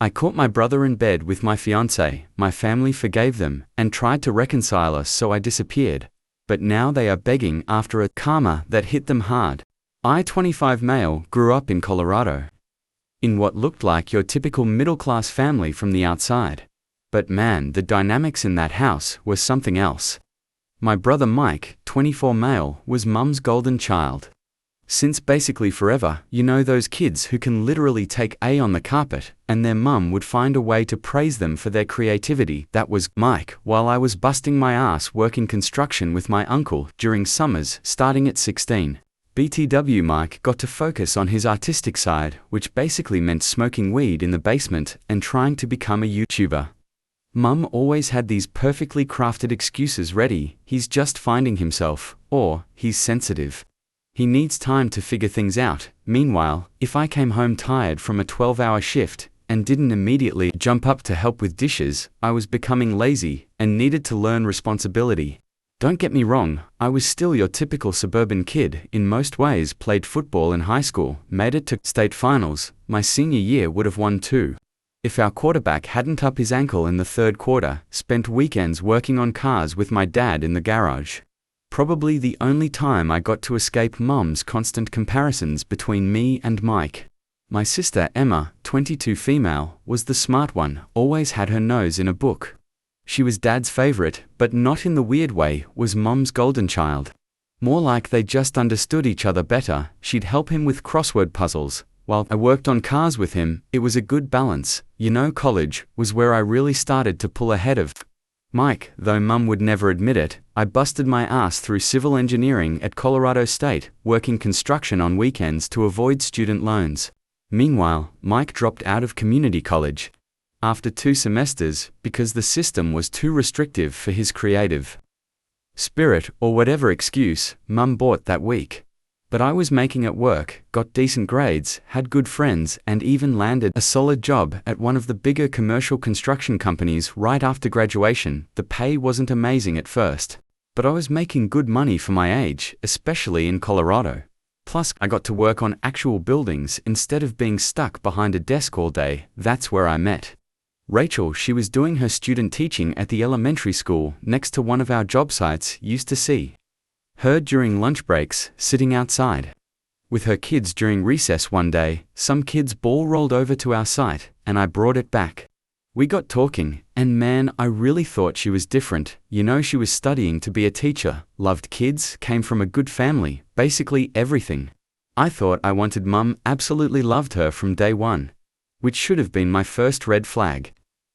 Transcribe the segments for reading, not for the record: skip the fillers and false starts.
I caught my brother in bed with my fiance, my family forgave them, and tried to reconcile us, so I disappeared. But now they are begging after a karma that hit them hard. I, 25 male, grew up in Colorado. In what looked like your typical middle-class family from the outside. But man, the dynamics in that house were something else. My brother Mike, 24 male, was mum's golden child. Since basically forever, you know those kids who can literally take A on the carpet, and their mum would find a way to praise them for their creativity. That was Mike, while I was busting my ass working construction with my uncle during summers starting at 16. BTW Mike got to focus on his artistic side, which basically meant smoking weed in the basement and trying to become a YouTuber. Mum always had these perfectly crafted excuses ready: he's just finding himself, or he's sensitive. He needs time to figure things out. Meanwhile, if I came home tired from a 12-hour shift and didn't immediately jump up to help with dishes, I was becoming lazy and needed to learn responsibility. Don't get me wrong, I was still your typical suburban kid in most ways. Played football in high school, made it to state finals. My senior year would have won too. If our quarterback hadn't up his ankle in the third quarter, spent weekends working on cars with my dad in the garage. Probably the only time I got to escape Mum's constant comparisons between me and Mike. My sister Emma, 22 female, was the smart one, always had her nose in a book. She was Dad's favorite, but not in the weird way, was Mum's golden child. More like they just understood each other better. She'd help him with crossword puzzles, while I worked on cars with him. It was a good balance. You know, college was where I really started to pull ahead of Mike, though Mum would never admit it. I busted my ass through civil engineering at Colorado State, working construction on weekends to avoid student loans. Meanwhile, Mike dropped out of community college after 2 semesters because the system was too restrictive for his creative spirit, or whatever excuse Mum bought that week. But I was making it work, got decent grades, had good friends, and even landed a solid job at one of the bigger commercial construction companies right after graduation. The pay wasn't amazing at first, but I was making good money for my age, especially in Colorado. Plus, I got to work on actual buildings instead of being stuck behind a desk all day. That's where I met Rachel. She was doing her student teaching at the elementary school next to one of our job sites. Used to see her during lunch breaks, sitting outside with her kids during recess. One day, some kid's ball rolled over to our site, and I brought it back. We got talking, and man, I really thought she was different. You know, she was studying to be a teacher, loved kids, came from a good family, basically everything. I thought I wanted. Mum absolutely loved her from day one, which should have been my first red flag.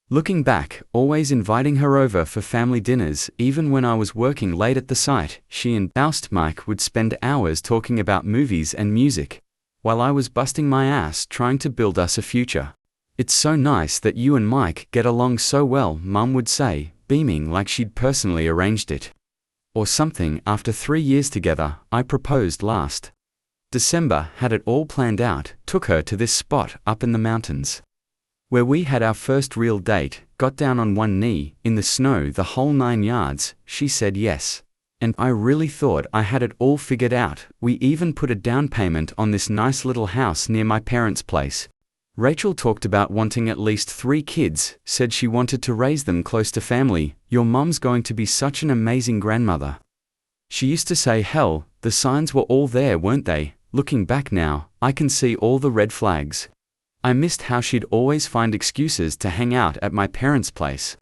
Looking back, always inviting her over for family dinners. Even when I was working late at the site, she and Mike would spend hours talking about movies and music, while I was busting my ass trying to build us a future. It's so nice that you and Mike get along so well, Mum would say, beaming like she'd personally arranged it or something. After 3 years together, I proposed last December, had it all planned out, took her to this spot up in the mountains where we had our first real date, got down on one knee, in the snow, the whole 9 yards. She said yes. And I really thought I had it all figured out. We even put a down payment on this nice little house near my parents' place. Rachel talked about wanting at least 3 kids, said she wanted to raise them close to family. Your mum's going to be such an amazing grandmother. She used to say. Hell, the signs were all there, weren't they? Looking back now, I can see all the red flags. I missed how she'd always find excuses to hang out at my parents' place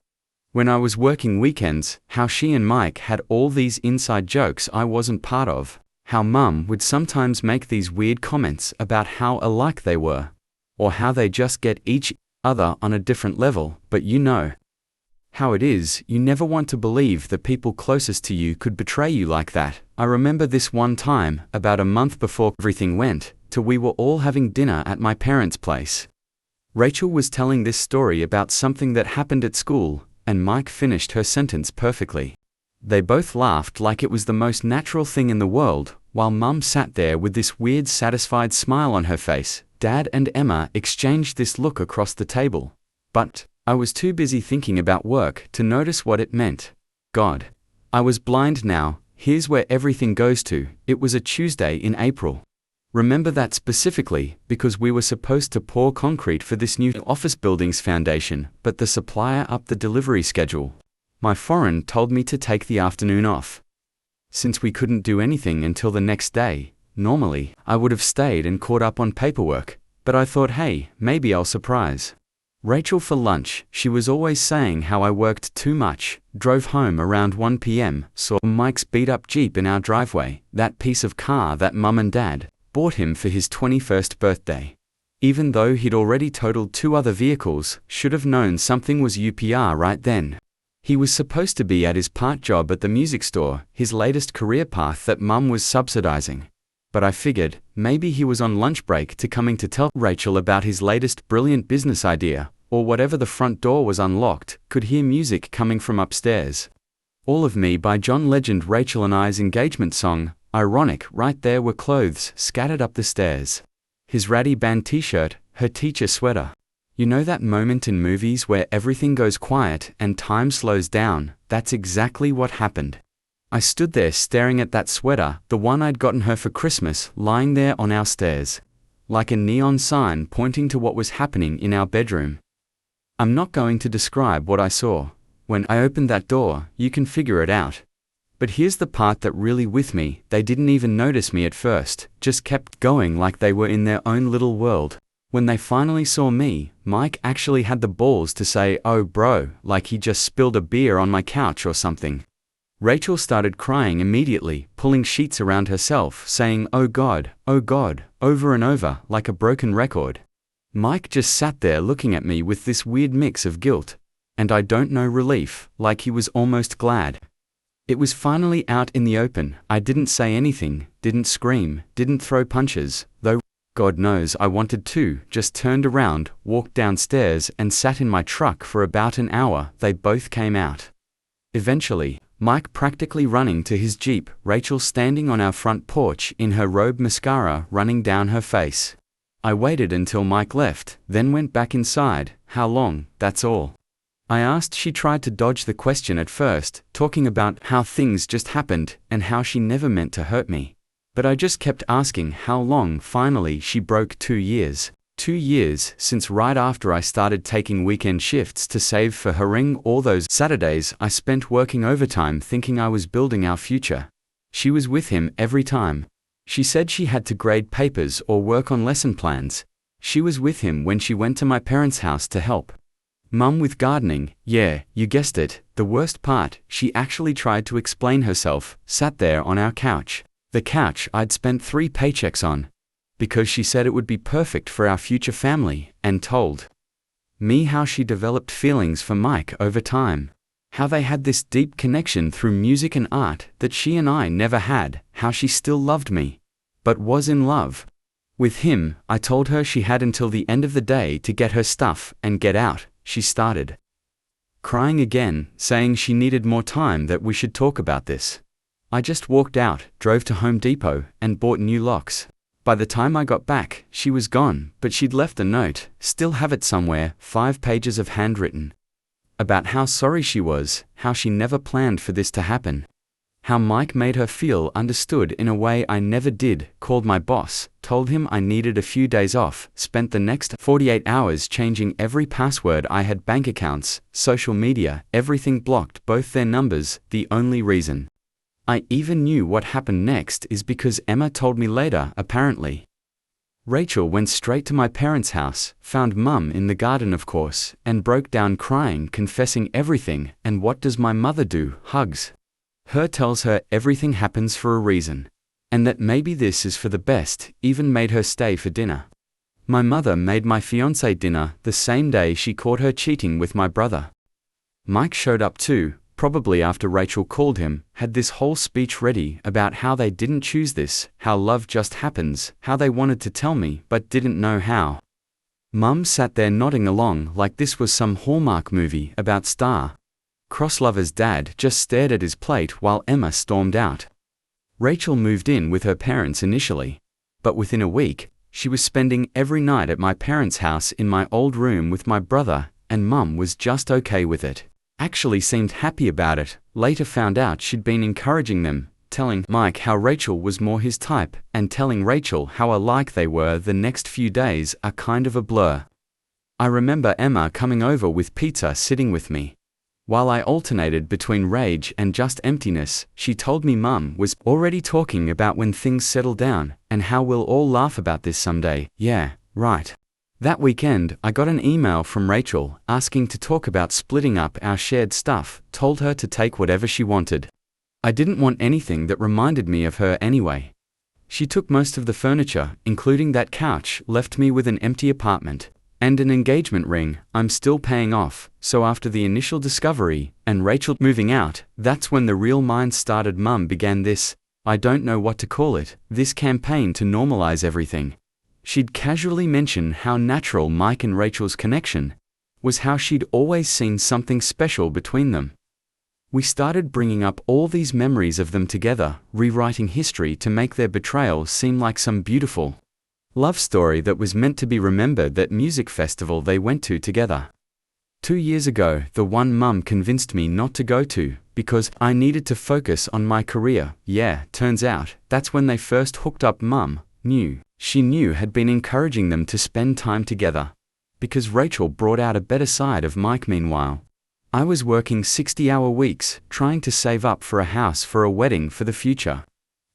when I was working weekends, how she and Mike had all these inside jokes I wasn't part of, how Mum would sometimes make these weird comments about how alike they were, or how they just get each other on a different level. But you know how it is, you never want to believe the people closest to you could betray you like that. I remember this one time, about a month before everything went to, we were all having dinner at my parents' place. Rachel was telling this story about something that happened at school, and Mike finished her sentence perfectly. They both laughed like it was the most natural thing in the world, while Mum sat there with this weird satisfied smile on her face. Dad and Emma exchanged this look across the table. But I was too busy thinking about work to notice what it meant. God, I was blind now. Here's where everything goes to. It was a Tuesday in April. Remember that specifically, because we were supposed to pour concrete for this new office building's foundation, but the supplier upped the delivery schedule. My foreign told me to take the afternoon off. Since we couldn't do anything until the next day, normally, I would have stayed and caught up on paperwork, but I thought, hey, maybe I'll surprise Rachel for lunch. She was always saying how I worked too much, drove home around 1 p.m., saw Mike's beat-up Jeep in our driveway, that piece of car that Mum and Dad bought him for his 21st birthday. Even though he'd already totaled 2 other vehicles, should have known something was UPR right then. He was supposed to be at his part job at the music store, his latest career path that Mum was subsidizing. But I figured, maybe he was on lunch break to coming to tell Rachel about his latest brilliant business idea, or whatever. The front door was unlocked, could hear music coming from upstairs. All of Me by John Legend, Rachel and I's engagement song. Ironic, right there were clothes scattered up the stairs. His ratty band t-shirt, her teacher sweater. You know that moment in movies where everything goes quiet and time slows down? That's exactly what happened. I stood there staring at that sweater, the one I'd gotten her for Christmas, lying there on our stairs, like a neon sign pointing to what was happening in our bedroom. I'm not going to describe what I saw. When I opened that door, you can figure it out. But here's the part that really with me: they didn't even notice me at first, just kept going like they were in their own little world. When they finally saw me, Mike actually had the balls to say, "Oh bro," like he just spilled a beer on my couch or something. Rachel started crying immediately, pulling sheets around herself, saying, oh God," over and over, like a broken record. Mike just sat there looking at me with this weird mix of guilt and I don't know, relief, like he was almost glad. It was finally out in the open. I didn't say anything, didn't scream, didn't throw punches, though God knows I wanted to. Just turned around, walked downstairs and sat in my truck for about an hour. They both came out. Eventually, Mike practically running to his Jeep, Rachel standing on our front porch in her robe, mascara running down her face. I waited until Mike left, then went back inside. How long? That's all. I asked. She tried to dodge the question at first, talking about how things just happened and how she never meant to hurt me. But I just kept asking how long. Finally she broke. 2 years. 2 years since, right after I started taking weekend shifts to save for her ring. All those Saturdays I spent working overtime thinking I was building our future. She was with him every time. She said she had to grade papers or work on lesson plans. She was with him when she went to my parents' house to help Mum with gardening. Yeah, you guessed it. The worst part, she actually tried to explain herself, sat there on our couch. The couch I'd spent 3 paychecks on, because she said it would be perfect for our future family, and told me how she developed feelings for Mike over time. How they had this deep connection through music and art that she and I never had. How she still loved me, but was in love with him. I told her she had until the end of the day to get her stuff and get out. She started crying again, saying she needed more time, that we should talk about this. I just walked out, drove to Home Depot, and bought new locks. By the time I got back, she was gone, but she'd left a note, still have it somewhere, 5 pages of handwritten, about how sorry she was, how she never planned for this to happen, how Mike made her feel understood in a way I never did, called my boss, told him I needed a few days off, spent the next 48 hours changing every password I had, bank accounts, social media, everything blocked, both their numbers. The only reason I even knew what happened next is because Emma told me later. Apparently, Rachel went straight to my parents' house, found Mum in the garden of course, and broke down crying, confessing everything. And what does my mother do? Hugs her, tells her everything happens for a reason, and that maybe this is for the best, even made her stay for dinner. My mother made my fiance dinner the same day she caught her cheating with my brother. Mike showed up too, probably after Rachel called him, had this whole speech ready about how they didn't choose this, how love just happens, how they wanted to tell me but didn't know how. Mum sat there nodding along like this was some Hallmark movie about star-crossed lovers. Dad just stared at his plate while Emma stormed out. Rachel moved in with her parents initially, but within a week, she was spending every night at my parents' house in my old room with my brother, and Mum was just okay with it. Actually seemed happy about it. Later found out she'd been encouraging them, telling Mike how Rachel was more his type, and telling Rachel how alike they were the next few days are kind of a blur. I remember Emma coming over with pizza sitting with me. While I alternated between rage and just emptiness, she told me Mum was already talking about when things settle down, and how we'll all laugh about this someday. Yeah, right. That weekend, I got an email from Rachel asking to talk about splitting up our shared stuff, told her to take whatever she wanted. I didn't want anything that reminded me of her anyway. She took most of the furniture, including that couch, left me with an empty apartment. And an engagement ring I'm still paying off. So after the initial discovery, and Rachel moving out, that's when the real mine started. Mum began this, I don't know what to call it, this campaign to normalize everything. She'd casually mention how natural Mike and Rachel's connection was, how she'd always seen something special between them. We started bringing up all these memories of them together, rewriting history to make their betrayal seem like some beautiful love story that was meant to be remembered. That music festival they went to together 2 years ago, the one Mum convinced me not to go to, because I needed to focus on my career. Yeah, turns out, that's when they first hooked up. Mum she knew had been encouraging them to spend time together, because Rachel brought out a better side of Mike. Meanwhile, I was working 60-hour weeks, trying to save up for a house for a wedding for the future.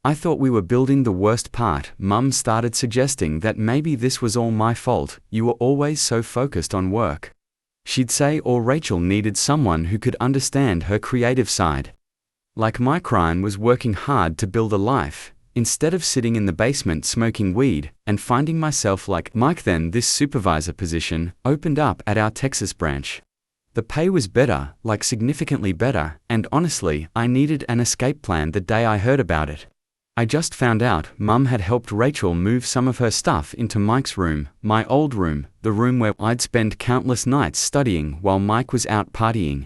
I thought we were building the worst part. Mum started suggesting that maybe this was all my fault. You were always so focused on work, she'd say, or Rachel needed someone who could understand her creative side. Like Mike Ryan was working hard to build a life, instead of sitting in the basement smoking weed, and finding myself like Mike. Then this supervisor position opened up at our Texas branch. The pay was better, like significantly better, and honestly, I needed an escape plan the day I heard about it. I just found out Mum had helped Rachel move some of her stuff into Mike's room, my old room, the room where I'd spend countless nights studying while Mike was out partying.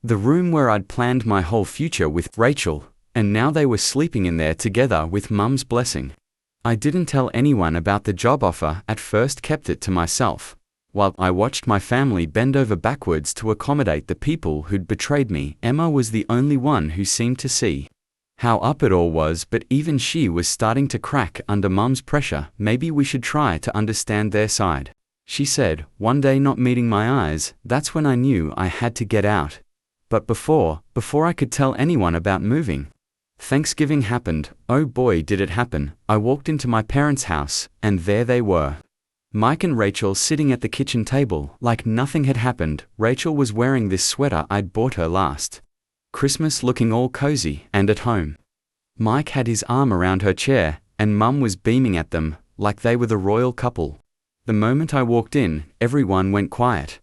The room where I'd planned my whole future with Rachel, and now they were sleeping in there together with Mum's blessing. I didn't tell anyone about the job offer, at first kept it to myself. While I watched my family bend over backwards to accommodate the people who'd betrayed me, Emma was the only one who seemed to see how up it all was, but even she was starting to crack under Mum's pressure. Maybe we should try to understand their side, she said, one day, not meeting my eyes. That's when I knew I had to get out. But before I could tell anyone about moving, Thanksgiving happened. Oh boy, did it happen. I walked into my parents' house, and there they were. Mike and Rachel sitting at the kitchen table, like nothing had happened. Rachel was wearing this sweater I'd bought her last Christmas, looking all cozy and at home. Mike had his arm around her chair, and Mum was beaming at them, like they were the royal couple. The moment I walked in, everyone went quiet.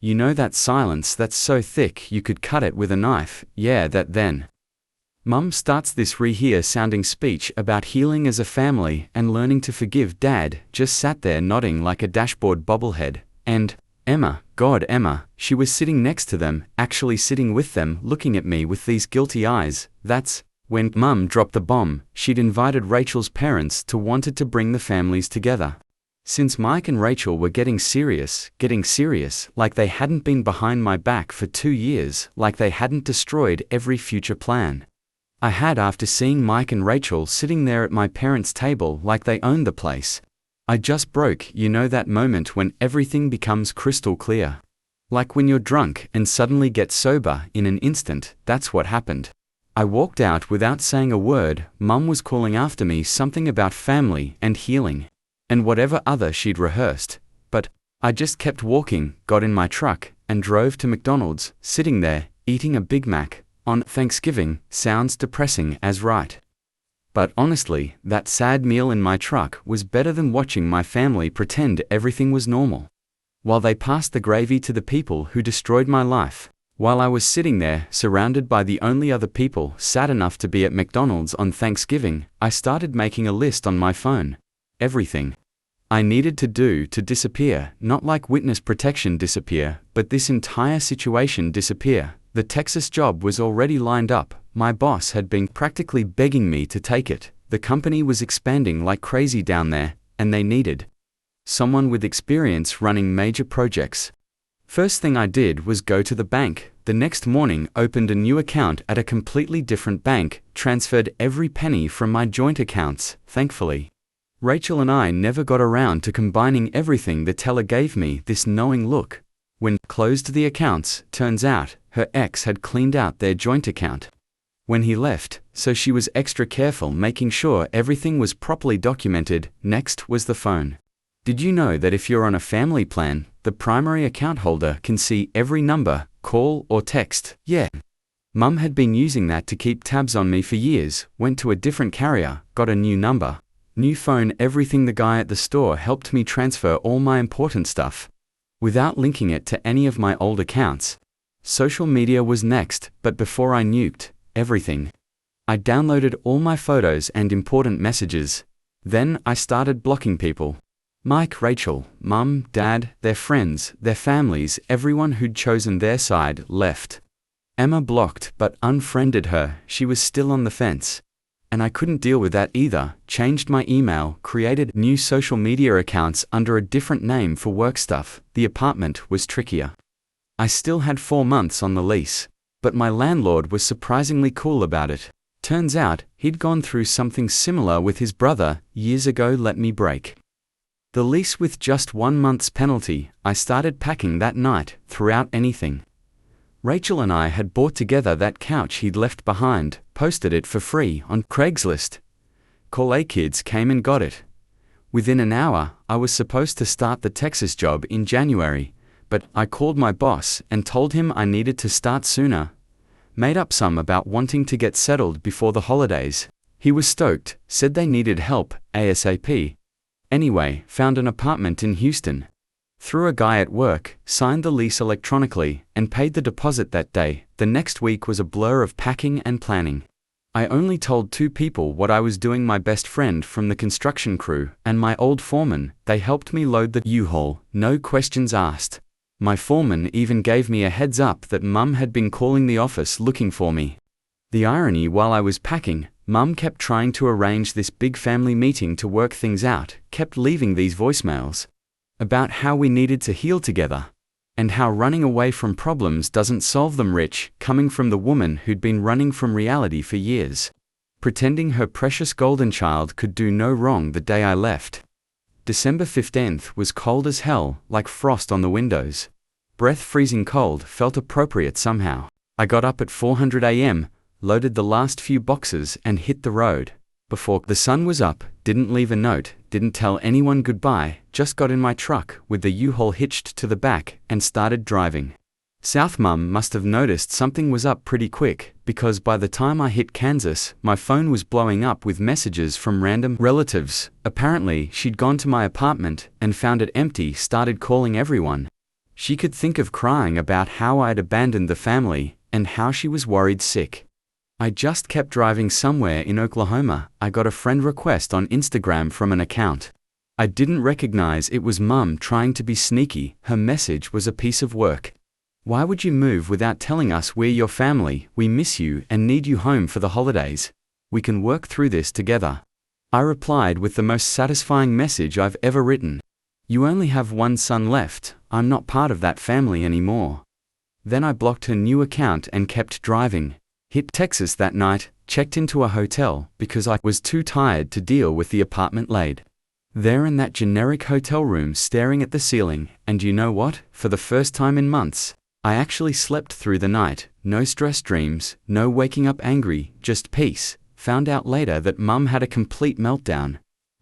You know that silence that's so thick you could cut it with a knife? Yeah, that. Then Mum starts this rehear sounding speech about healing as a family and learning to forgive. Dad just sat there nodding like a dashboard bobblehead, and Emma, God, Emma, she was sitting next to them, actually sitting with them, looking at me with these guilty eyes. That's when Mum dropped the bomb. She'd invited Rachel's parents to wanted to bring the families together. Since Mike and Rachel were getting serious, like they hadn't been behind my back for 2 years, like they hadn't destroyed every future plan I had after seeing Mike and Rachel sitting there at my parents' table like they owned the place. I just broke. You know that moment when everything becomes crystal clear? Like when you're drunk and suddenly get sober in an instant. That's what happened. I walked out without saying a word. Mum was calling after me something about family and healing, and whatever other she'd rehearsed. But I just kept walking, got in my truck, and drove to McDonald's. Sitting there, eating a Big Mac on Thanksgiving sounds depressing as right. But honestly, that sad meal in my truck was better than watching my family pretend everything was normal, while they passed the gravy to the people who destroyed my life. While I was sitting there, surrounded by the only other people sad enough to be at McDonald's on Thanksgiving, I started making a list on my phone. Everything I needed to do to disappear, not like witness protection disappear, but this entire situation disappear. The Texas job was already lined up. My boss had been practically begging me to take it. The company was expanding like crazy down there, and they needed someone with experience running major projects. First thing I did was go to the bank. The next morning, opened a new account at a completely different bank, transferred every penny from my joint accounts, thankfully. Rachel and I never got around to combining everything. The teller gave me this knowing look. When closed the accounts, turns out, her ex had cleaned out their joint account when he left, so she was extra careful making sure everything was properly documented. Next was the phone. Did you know that if you're on a family plan, the primary account holder can see every number, call or text? Yeah. Mum had been using that to keep tabs on me for years, went to a different carrier, got a new number, new phone, everything. The guy at the store helped me transfer all my important stuff without linking it to any of my old accounts. Social media was next, but before I nuked everything, I downloaded all my photos and important messages. Then I started blocking people. Mike, Rachel, Mum, Dad, their friends, their families, everyone who'd chosen their side left. Emma blocked but unfriended her. She was still on the fence. And I couldn't deal with that either. Changed my email, created new social media accounts under a different name for work stuff. The apartment was trickier. I still had 4 months on the lease, but my landlord was surprisingly cool about it. Turns out, he'd gone through something similar with his brother years ago. Let me break the lease with just 1 month's penalty. I started packing that night, threw out anything. Rachel and I had bought together that couch he'd left behind, posted it for free on Craigslist. Call A kids came and got it. Within an hour, I was supposed to start the Texas job in January, but I called my boss and told him I needed to start sooner. Made up some about wanting to get settled before the holidays. He was stoked, said they needed help, ASAP. Anyway, found an apartment in Houston. Through a guy at work, signed the lease electronically, and paid the deposit that day. The next week was a blur of packing and planning. I only told 2 people what I was doing: my best friend from the construction crew, and my old foreman. They helped me load the U-Haul, no questions asked. My foreman even gave me a heads up that Mum had been calling the office looking for me. The irony: while I was packing, Mum kept trying to arrange this big family meeting to work things out, kept leaving these voicemails about how we needed to heal together, and how running away from problems doesn't solve them. Rich, coming from the woman who'd been running from reality for years, pretending her precious golden child could do no wrong. The day I left, December 15th, was cold as hell, like frost on the windows. Breath freezing cold, felt appropriate somehow. I got up at 4:00 a.m., loaded the last few boxes and hit the road. Before the sun was up, didn't leave a note, didn't tell anyone goodbye, just got in my truck with the U-Haul hitched to the back and started driving south. Mum must have noticed something was up pretty quick, because by the time I hit Kansas, my phone was blowing up with messages from random relatives. Apparently, she'd gone to my apartment and found it empty, started calling everyone she could think of, crying about how I'd abandoned the family and how she was worried sick. I just kept driving somewhere in Oklahoma. I got a friend request on Instagram from an account I didn't recognize. It was Mum trying to be sneaky. Her message was a piece of work. Why would you move without telling us? We're your family, we miss you and need you home for the holidays. We can work through this together. I replied with the most satisfying message I've ever written. You only have 1 son left. I'm not part of that family anymore. Then I blocked her new account and kept driving. Hit Texas that night, checked into a hotel because I was too tired to deal with the apartment. Laid there in that generic hotel room staring at the ceiling, and you know what? For the first time in months, I actually slept through the night. No stress dreams, no waking up angry, just peace. Found out later that Mum had a complete meltdown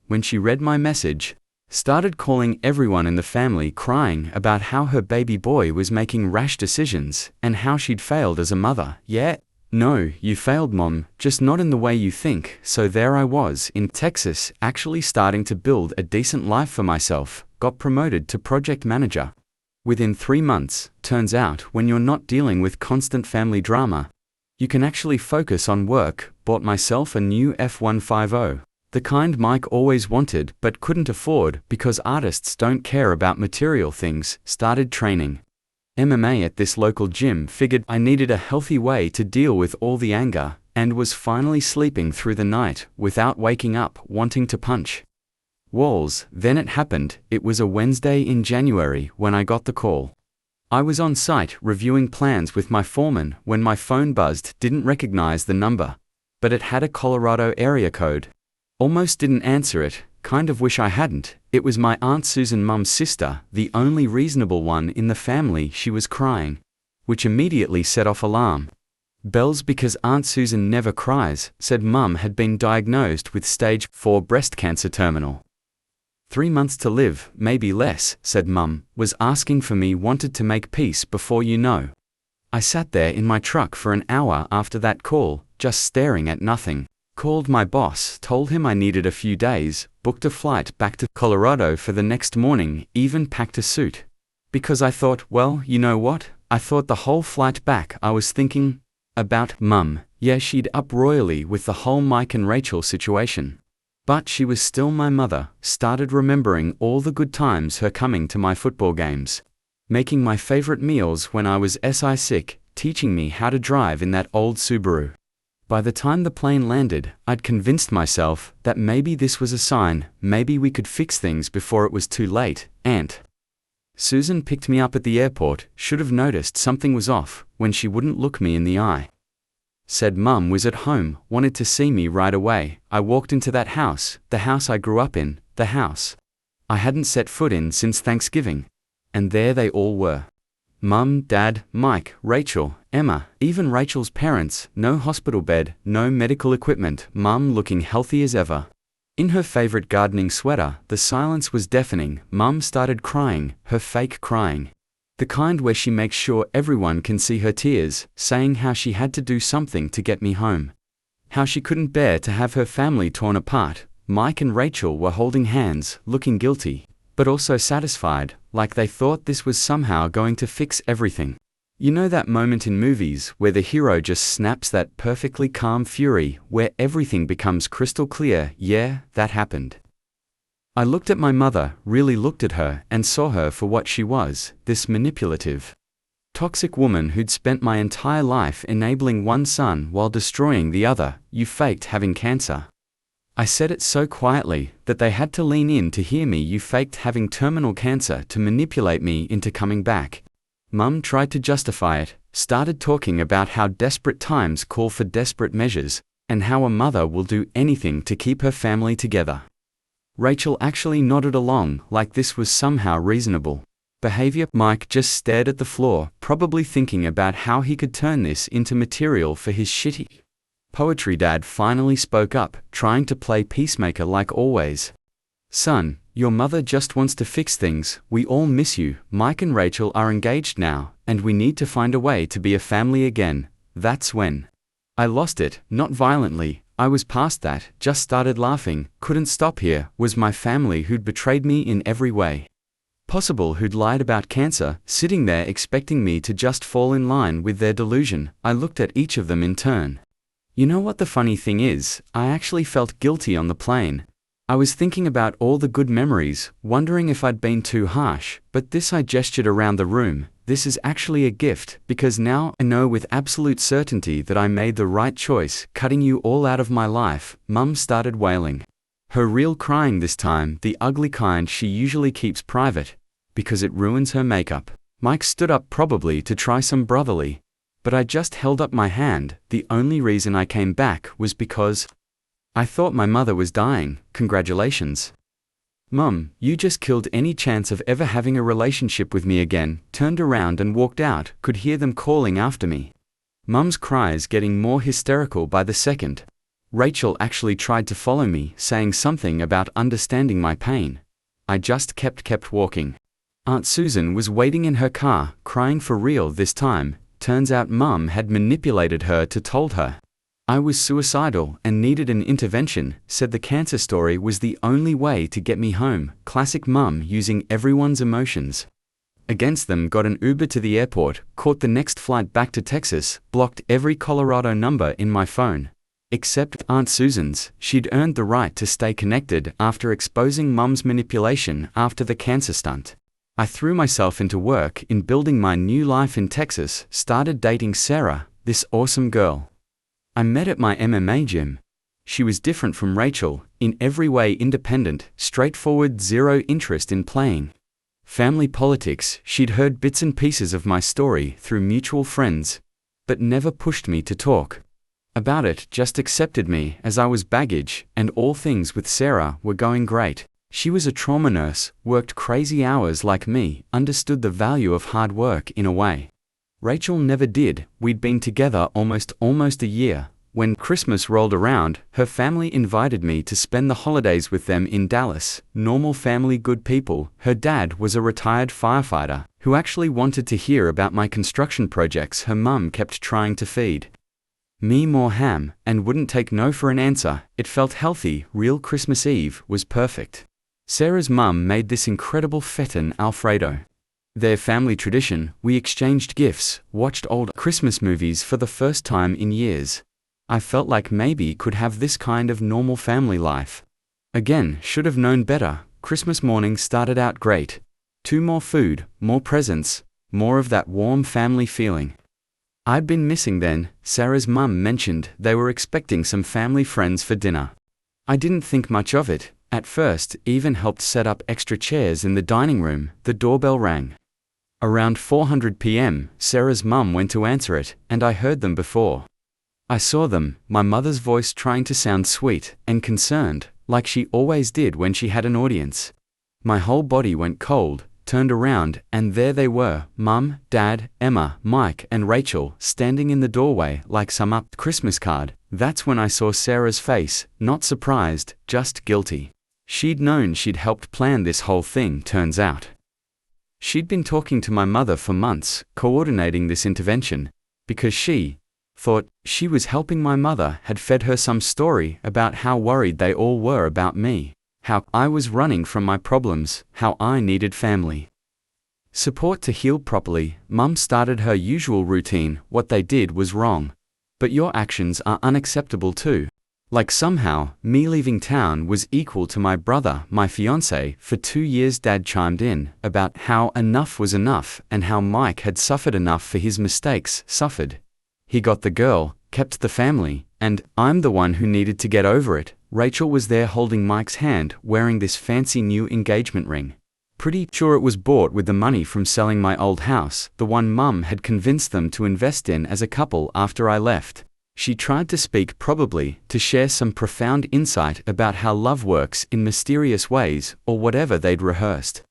when she read my message. Started calling everyone in the family, crying about how her baby boy was making rash decisions and how she'd failed as a mother. Yeah. No, you failed, Mom, just not in the way you think. So there I was in Texas, actually starting to build a decent life for myself. Got promoted to project manager within 3 months. Turns out, when you're not dealing with constant family drama, you can actually focus on work. Bought myself a new F-150, the kind Mike always wanted but couldn't afford because artists don't care about material things. Started training MMA at this local gym. Figured I needed a healthy way to deal with all the anger, and was finally sleeping through the night without waking up wanting to punch walls. Then it happened. It was a Wednesday in January when I got the call. I was on site reviewing plans with my foreman when my phone buzzed. Didn't recognize the number, but it had a Colorado area code. Almost didn't answer it, kind of wish I hadn't. It was my Aunt Susan, Mum's sister, the only reasonable one in the family. She was crying, which immediately set off alarm bells because Aunt Susan never cries. Said Mum had been diagnosed with stage 4 breast cancer, terminal. 3 months to live, maybe less. Said Mum, was asking for me, wanted to make peace before you know. I sat there in my truck for an hour after that call, just staring at nothing. Called my boss, told him I needed a few days, booked a flight back to Colorado for the next morning, even packed a suit. Because I thought, well, you know what? I thought the whole flight back I was thinking about Mum. Yeah, she'd up royally with the whole Mike and Rachel situation. But she was still my mother. Started remembering all the good times, her coming to my football games, making my favorite meals when I was sick, teaching me how to drive in that old Subaru. By the time the plane landed, I'd convinced myself that maybe this was a sign, maybe we could fix things before it was too late. Aunt Susan picked me up at the airport, should have noticed something was off when she wouldn't look me in the eye. Said Mum was at home, wanted to see me right away. I walked into that house, the house I grew up in, the house I hadn't set foot in since Thanksgiving. And there they all were. Mum, Dad, Mike, Rachel, Emma, even Rachel's parents. No hospital bed, no medical equipment. Mum looking healthy as ever, in her favorite gardening sweater. The silence was deafening. Mum started crying, her fake crying, the kind where she makes sure everyone can see her tears, saying how she had to do something to get me home, how she couldn't bear to have her family torn apart. Mike and Rachel were holding hands, looking guilty, but also satisfied, like they thought this was somehow going to fix everything. You know that moment in movies where the hero just snaps that perfectly calm fury, where everything becomes crystal clear? Yeah, that happened. I looked at my mother, really looked at her, and saw her for what she was, this manipulative, toxic woman who'd spent my entire life enabling one son while destroying the other. You faked having cancer. I said it so quietly that they had to lean in to hear me. You faked having terminal cancer to manipulate me into coming back. Mum tried to justify it, started talking about how desperate times call for desperate measures, and how a mother will do anything to keep her family together. Rachel actually nodded along, like this was somehow reasonable behavior. Mike just stared at the floor, probably thinking about how he could turn this into material for his shitty poetry. Dad finally spoke up, trying to play peacemaker like always. Son, your mother just wants to fix things. We all miss you. Mike and Rachel are engaged now, and we need to find a way to be a family again. That's when I lost it, not violently. I was past that, just started laughing, couldn't stop. Here was my family who'd betrayed me in every way possible, who'd lied about cancer, sitting there expecting me to just fall in line with their delusion. I looked at each of them in turn. You know what the funny thing is? I actually felt guilty on the plane. I was thinking about all the good memories, wondering if I'd been too harsh, but this, I gestured around the room, this is actually a gift, because now I know with absolute certainty that I made the right choice, cutting you all out of my life. Mum started wailing. Her real crying this time, the ugly kind she usually keeps private, because it ruins her makeup. Mike stood up, probably to try some brotherly, but I just held up my hand. The only reason I came back was because I thought my mother was dying. Congratulations. Mum, you just killed any chance of ever having a relationship with me again. Turned around and walked out, could hear them calling after me. Mum's cries getting more hysterical by the second. Rachel actually tried to follow me, saying something about understanding my pain. I just kept walking. Aunt Susan was waiting in her car, crying for real this time. Turns out Mum had manipulated her to told her I was suicidal and needed an intervention, said the cancer story was the only way to get me home. Classic Mum using everyone's emotions against them. Got an Uber to the airport, caught the next flight back to Texas, blocked every Colorado number in my phone, except Aunt Susan's. She'd earned the right to stay connected after exposing Mum's manipulation after the cancer stunt. I threw myself into work in building my new life in Texas, started dating Sarah, this awesome girl I met at my MMA gym. She was different from Rachel, in every way independent, straightforward, zero interest in playing Family politics, she'd heard bits and pieces of my story through mutual friends, but never pushed me to talk about it, just accepted me as I was baggage, and all things with Sarah were going great. She was a trauma nurse, worked crazy hours like me, understood the value of hard work in a way Rachel never did. We'd been together almost a year. When Christmas rolled around, her family invited me to spend the holidays with them in Dallas. Normal family, good people. Her dad was a retired firefighter who actually wanted to hear about my construction projects. Her mum kept trying to feed me more ham and wouldn't take no for an answer. It felt healthy. Real Christmas Eve was perfect. Sarah's mum made this incredible feta Alfredo. Their family tradition, we exchanged gifts, watched old Christmas movies for the first time in years. I felt like maybe could have this kind of normal family life again. Should have known better. Christmas morning started out great. More food, more presents, more of that warm family feeling I'd been missing then. Sarah's mum mentioned they were expecting some family friends for dinner. I didn't think much of it at first, even helped set up extra chairs in the dining room. The doorbell rang. Around 4:00 p.m., Sarah's mum went to answer it, and I heard them before I saw them, my mother's voice trying to sound sweet and concerned, like she always did when she had an audience. My whole body went cold, turned around, and there they were, Mum, Dad, Emma, Mike, and Rachel, standing in the doorway like some up Christmas card. That's when I saw Sarah's face, not surprised, just guilty. She'd known she'd helped plan this whole thing, turns out. She'd been talking to my mother for months, coordinating this intervention, because she thought she was helping. My mother had fed her some story about how worried they all were about me, how I was running from my problems, how I needed family support to heal properly. Mum started her usual routine. What they did was wrong, but your actions are unacceptable too. Like somehow, me leaving town was equal to my brother, my fiance, for 2 years. Dad chimed in about how enough was enough and how Mike had suffered enough for his mistakes. He got the girl, kept the family, and I'm the one who needed to get over it. Rachel was there holding Mike's hand, wearing this fancy new engagement ring. Pretty sure it was bought with the money from selling my old house, the one Mum had convinced them to invest in as a couple after I left. She tried to speak, probably to share some profound insight about how love works in mysterious ways, or whatever they'd rehearsed.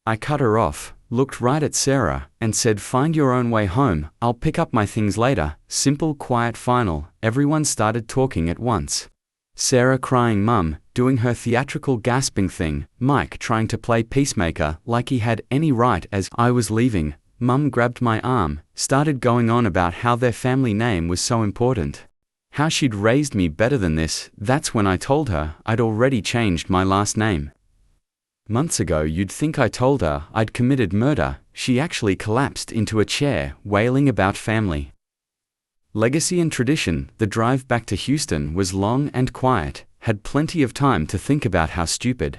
I cut her off, looked right at Sarah, and said, "Find your own way home, I'll pick up my things later." Simple, quiet, final. Everyone started talking at once. Sarah crying, Mum doing her theatrical gasping thing, Mike trying to play peacemaker like he had any right. As I was leaving, Mum grabbed my arm, started going on about how their family name was so important, how she'd raised me better than this. That's when I told her I'd already changed my last name months ago. You'd think I told her I'd committed murder. She actually collapsed into a chair, wailing about family legacy and tradition. The drive back to Houston was long and quiet. Had plenty of time to think about how stupid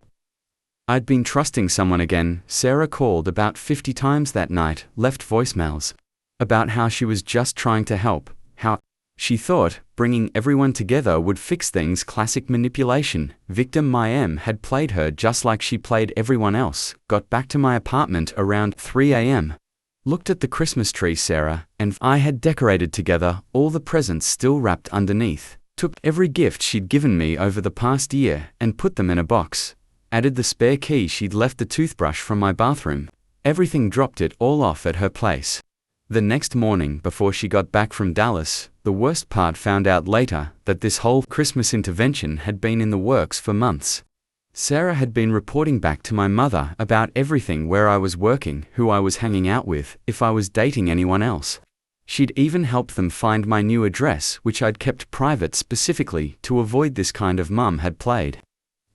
I'd been trusting someone again. Sarah called about 50 times that night, left voicemails about how she was just trying to help, how she thought bringing everyone together would fix things. Classic manipulation. Victim. My M had played her just like she played everyone else. Got back to my apartment around 3 a.m. Looked at the Christmas tree Sarah and I had decorated together, all the presents still wrapped underneath. Took every gift she'd given me over the past year and put them in a box. Added the spare key she'd left, the toothbrush from my bathroom. Everything, dropped it all off at her place. The next morning, before she got back from Dallas, the worst part, found out later that this whole Christmas intervention had been in the works for months. Sarah had been reporting back to my mother about everything, where I was working, who I was hanging out with, if I was dating anyone else. She'd even helped them find my new address, which I'd kept private specifically to avoid this kind of mum had played.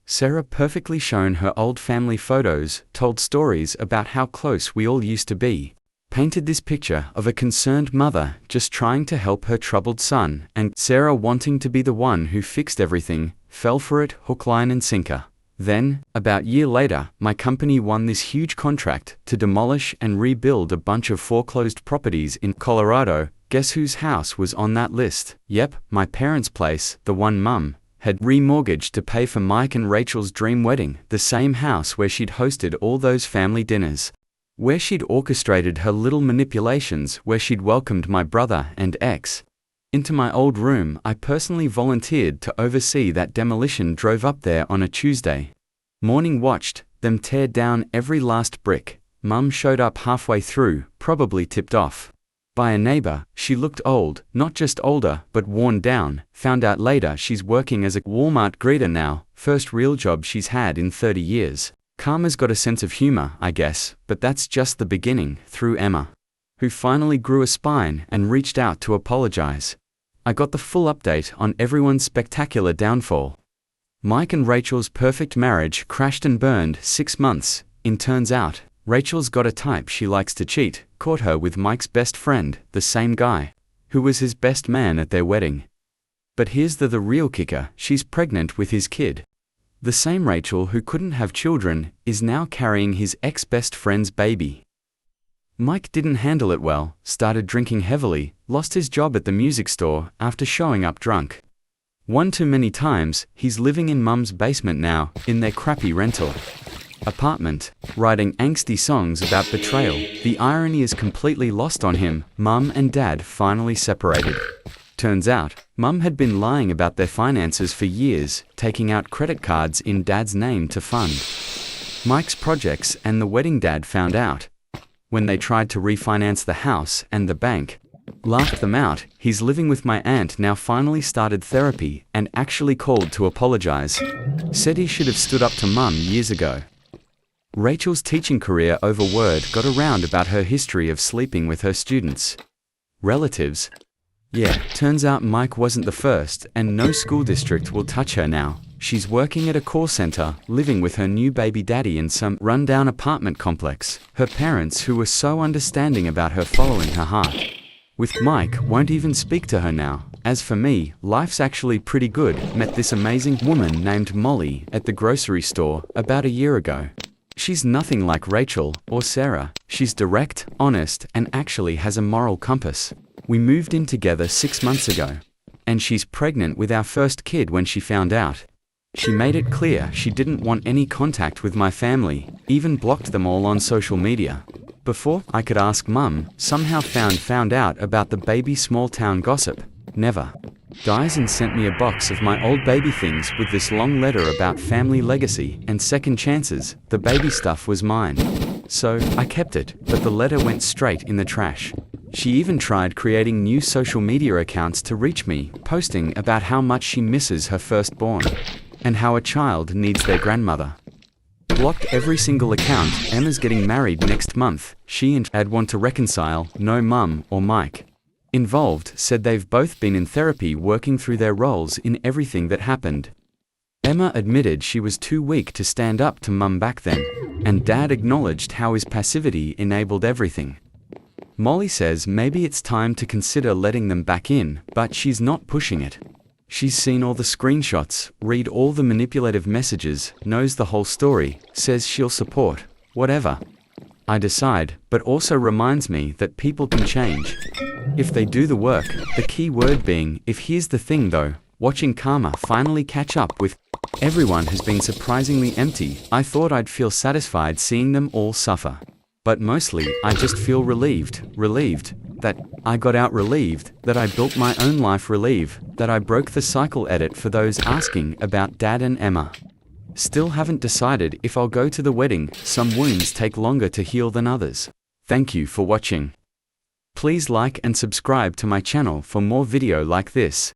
Sarah perfectly shown her old family photos, told stories about how close we all used to be, painted this picture of a concerned mother just trying to help her troubled son, and Sarah wanting to be the one who fixed everything, fell for it hook, line, and sinker. Then, about a year later, my company won this huge contract to demolish and rebuild a bunch of foreclosed properties in Colorado. Guess whose house was on that list? Yep, my parents' place, the one Mum had remortgaged to pay for Mike and Rachel's dream wedding, the same house where she'd hosted all those family dinners, where she'd orchestrated her little manipulations, where she'd welcomed my brother and ex into my old room. I personally volunteered to oversee that demolition, drove up there on a Tuesday morning, watched them tear down every last brick. Mum showed up halfway through, probably tipped off by a neighbor. She looked old, not just older, but worn down. Found out later she's working as a Walmart greeter now, first real job she's had in 30 years. Karma's got a sense of humor, I guess, but that's just the beginning. Through Emma, who finally grew a spine and reached out to apologize, I got the full update on everyone's spectacular downfall. Mike and Rachel's perfect marriage crashed and burned 6 months in. Turns out, Rachel's got a type. She likes to cheat. Caught her with Mike's best friend, the same guy who was his best man at their wedding. But here's the real kicker. She's pregnant with his kid. The same Rachel who couldn't have children is now carrying his ex-best friend's baby. Mike didn't handle it well, started drinking heavily, lost his job at the music store after showing up drunk one too many times. He's living in Mum's basement now, in their crappy rental apartment, writing angsty songs about betrayal. The irony is completely lost on him. Mum and Dad finally separated. Turns out, Mum had been lying about their finances for years, taking out credit cards in Dad's name to fund Mike's projects, and the wedding. Dad found out when they tried to refinance the house, and the bank laughed them out. He's living with my aunt now. Finally started therapy and actually called to apologize. Said he should have stood up to Mum years ago. Rachel's teaching career over word got around about her history of sleeping with her students' relatives. Yeah, turns out Mike wasn't the first, and no school district will touch her now. She's working at a call center, living with her new baby daddy in some rundown apartment complex. Her parents, who were so understanding about her following her heart with Mike, won't even speak to her now. As for me, life's actually pretty good. Met this amazing woman named Molly at the grocery store about a year ago. She's nothing like Rachel or Sarah. She's direct, honest, and actually has a moral compass. We moved in together 6 months ago, and she's pregnant with our first kid. When she found out, she made it clear she didn't want any contact with my family, even blocked them all on social media. Before I could ask Mum, somehow found out about the baby small town gossip. Never dies, and sent me a box of my old baby things with this long letter about family legacy and second chances. The baby stuff was mine, so I kept it, but the letter went straight in the trash. She even tried creating new social media accounts to reach me, posting about how much she misses her firstborn and how a child needs their grandmother. Blocked every single account. Emma's getting married next month. She and Dad want to reconcile. No Mum or Mike involved. Said they've both been in therapy, working through their roles in everything that happened. Emma admitted she was too weak to stand up to Mum back then, and Dad acknowledged how his passivity enabled everything. Molly says maybe it's time to consider letting them back in, but she's not pushing it. She's seen all the screenshots, read all the manipulative messages, knows the whole story, says she'll support whatever I decide, but also reminds me that people can change if they do the work, the key word being if. Here's the thing though, watching Karma finally catch up with everyone has been surprisingly empty. I thought I'd feel satisfied seeing them all suffer, but mostly I just feel relieved that I got out, relieved that I built my own life, relieved that I broke the cycle. Edit for those asking about Dad and Emma. Still haven't decided if I'll go to the wedding. Some wounds take longer to heal than others. Thank you for watching. Please like and subscribe to my channel for more video like this.